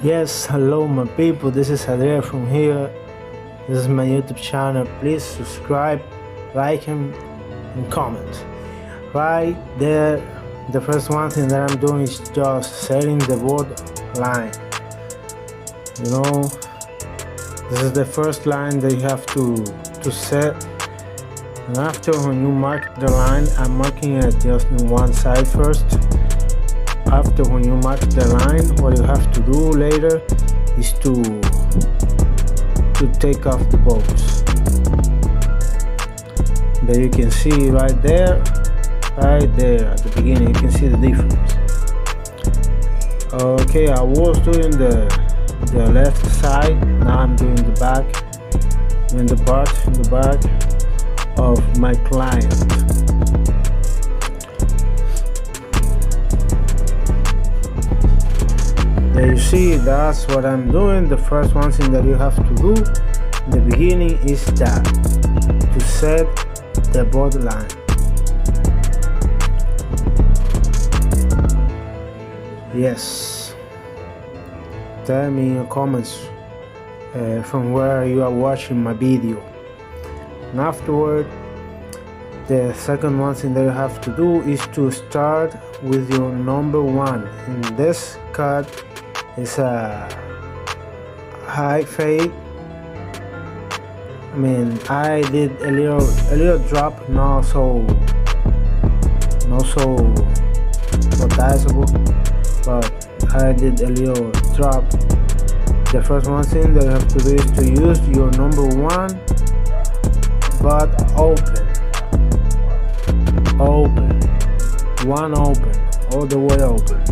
Yes, hello my people, this is Adriel from here. This is my YouTube channel. Please subscribe, like and comment. Right there, the first one thing that I'm doing is just setting the board line. You know, this is the first line that you have to set. And after, when you mark the line, I'm marking it just on one side first. After, when you mark the line, what you have to do later is to take off the bolts. There you can see right there at the beginning, you can see the difference. Okay, I was doing the left side, now I'm doing the back, in the part in the back of my client. There you see, that's what I'm doing. The first one thing that you have to do in the beginning is that, to set the borderline. Yes, tell me in your comments from where you are watching my video. And afterward, the second one thing that you have to do is to start with your number one. In this cut, it's a high fade. I mean, I did a little drop, not so noticeable, but I did a little drop. The first one thing that you have to do is to use your number one, but open, one open, all the way open.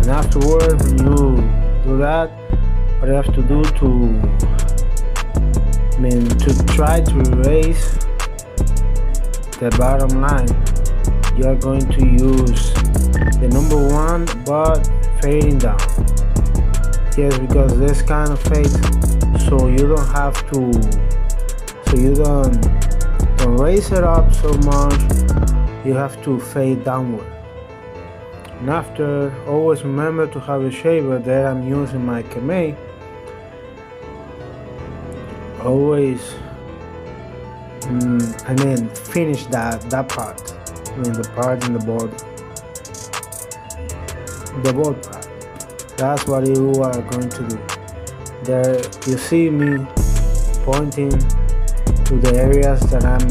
And afterward, when you do that, what you have to do to try to erase the bottom line, you are going to use the number one, but fading down. Yes, because this kind of fade, so you don't have to, so you don't raise it up so much. You have to fade downward. And after, always remember to have a shaver that I'm using my Kame. Always, finish that part. The part in the board, part. That's what you are going to do. There, you see me pointing to the areas that I'm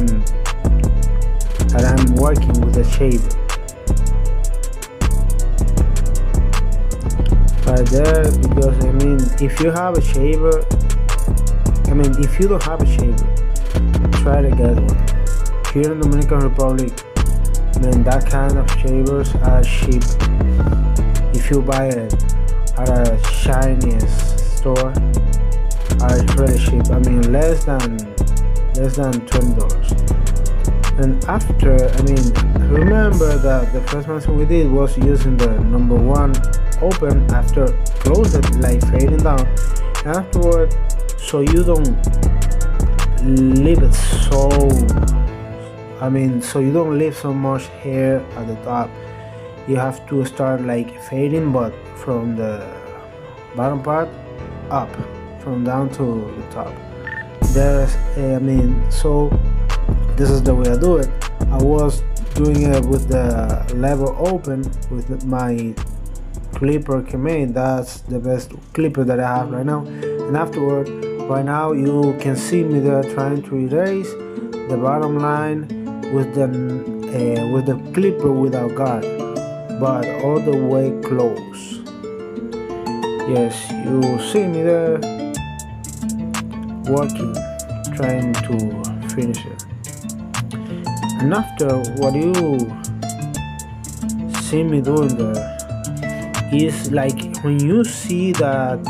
working with the shaver. Right there, because if you have a shaver, if you don't have a shaver, try to get one. Here in the Dominican Republic, that kind of shavers are cheap. If you buy it at a Chinese store, are really cheap. Less than $20. And after, remember that the first one we did was using the number one open, after close it, like fading down. And afterward, so you don't leave it so you don't leave so much hair at the top. You have to start like fading, but from the bottom part up, from down to the top. So this is the way I do it. I was doing it with the lever open with my clipper Kame. That's the best clipper that I have right now. And afterward, right now you can see me there trying to erase the bottom line with the clipper without guard, but all the way close. Yes, you see me there working, trying to finish it. And after, what you see me doing there is like, when you see that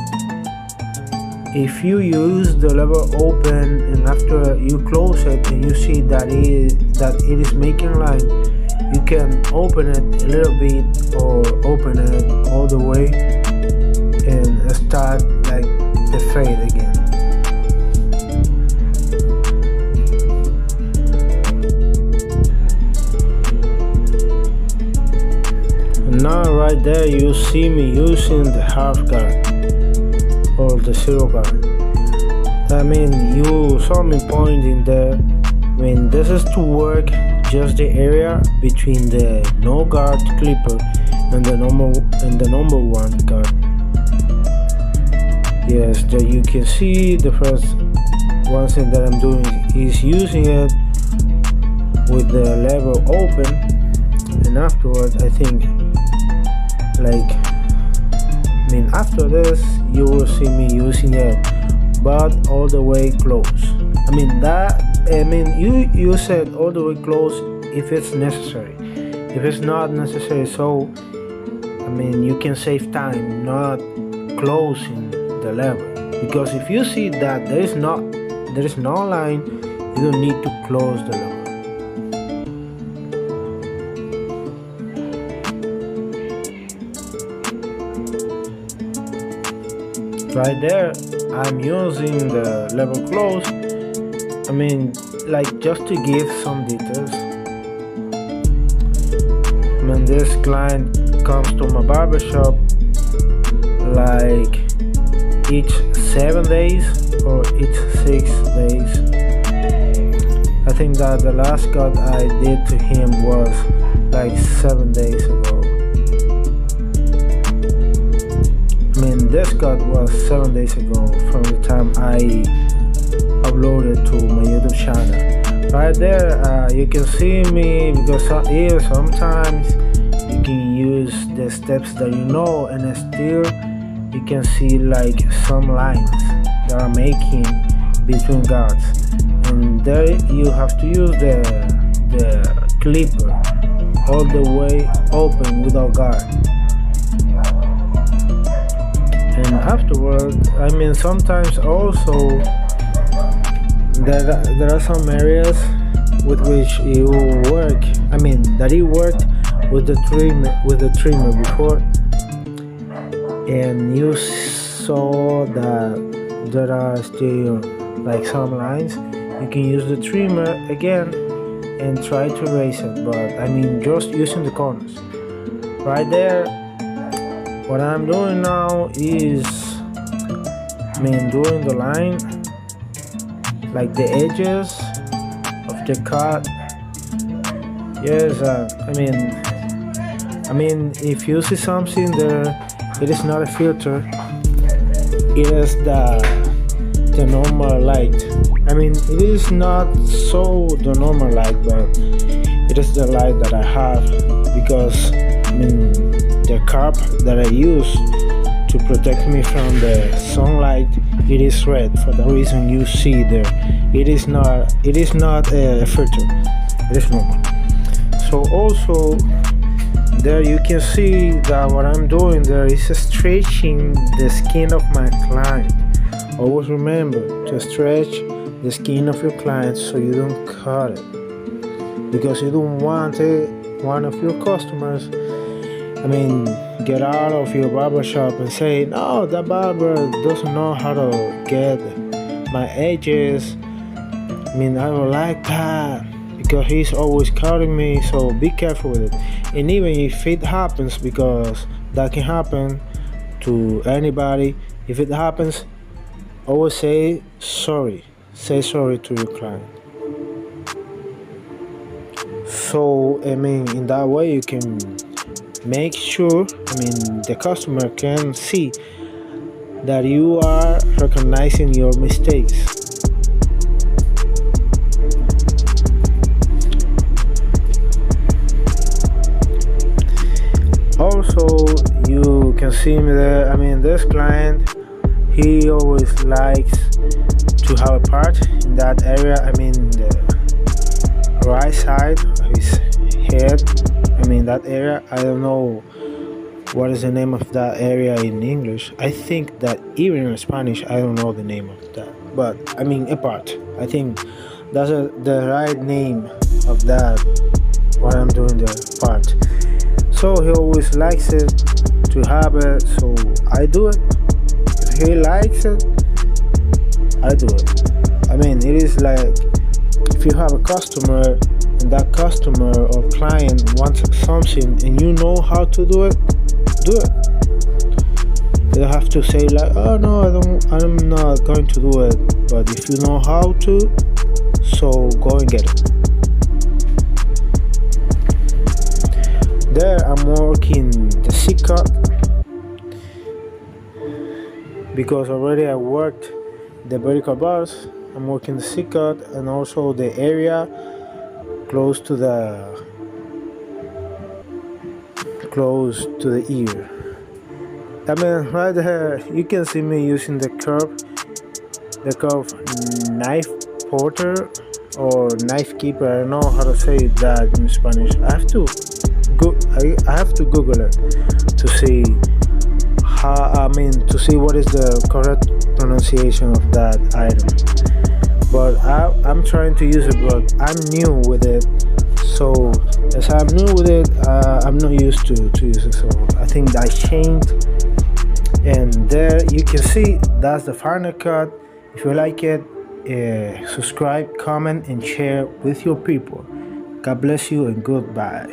if you use the lever open and after you close it and you see that it is making line, you can open it a little bit or open it all the way and start like the fade again. And now right there you you see me using the half guard or the zero guard. I mean, you saw me pointing there. I mean, this is to work just the area between the no guard clipper and the number one guard. Yes, there you can see the first one thing that I'm doing is using it with the lever open, and afterward I think after this you will see me using it but all the way close. You said all the way close if it's necessary. If it's not necessary, so you can save time not closing the lever, because if you see that there is no line, you don't need to close the lever. Right there, I'm using the lever close. Just to give some details. This client comes to my barbershop like each 7 days or each 6 days. I think that the last cut I did to him was like 7 days ago. This cut was 7 days ago from the time I uploaded to my YouTube channel. Right there, you can see me, because here sometimes you can use the steps that you know, and still you can see like some lines that are making between guards, and there you have to use the clipper all the way open without guard. And afterward, sometimes also there are some areas with which you work. That you worked with the trimmer before, and you saw that there are still like some lines. You can use the trimmer again and try to erase it, but just using the corners. Right there, what I'm doing now is doing the line, like the edges of the cut. Yes, if you see something there, it is not a filter, it is the normal light. It is not so the normal light, but it is the light that I have, because the cap that I use to protect me from the sunlight, it is red for the reason you see there. It is not a filter, it is normal. So also there you can see that what I'm doing there is stretching the skin of my client. Always remember to stretch the skin of your client so you don't cut it, because you don't want one of your customers get out of your barber shop and say, no, that barber doesn't know how to get my edges. I don't like that, because he's always cutting me. So be careful with it. And even if it happens, because that can happen to anybody, if it happens, always say sorry. Say sorry to your client. So in that way you can make sure the customer can see that you are recognizing your mistakes. Also, you can see me there. This client, he always likes to have a part in that area. The right side of his head. That area, I don't know what is the name of that area in English. I think that even in Spanish, I don't know the name of that. But a part. I think that's the right name of that, what I'm doing the part. So he always likes it to have it, so I do it. If he likes it, I do it. It is like if you have a customer and that customer or client wants something and you know how to do it, do it. You don't have to say like, oh no, I'm not going to do it. But if you know how to, so go and get it. There I'm working the C cut because already I worked the vertical bars. I'm working the C cut and also the area close to the ear. I mean, right there you can see me using the curve knife porter or knife keeper. I don't know how to say that in Spanish. I have to Google it to see to see what is the correct pronunciation of that item. But I'm trying to use it, but I'm new with it. So as I'm new with it, I'm not used to use it. So I think that changed. And there you can see that's the final cut. If you like it, subscribe, comment, and share with your people. God bless you and goodbye.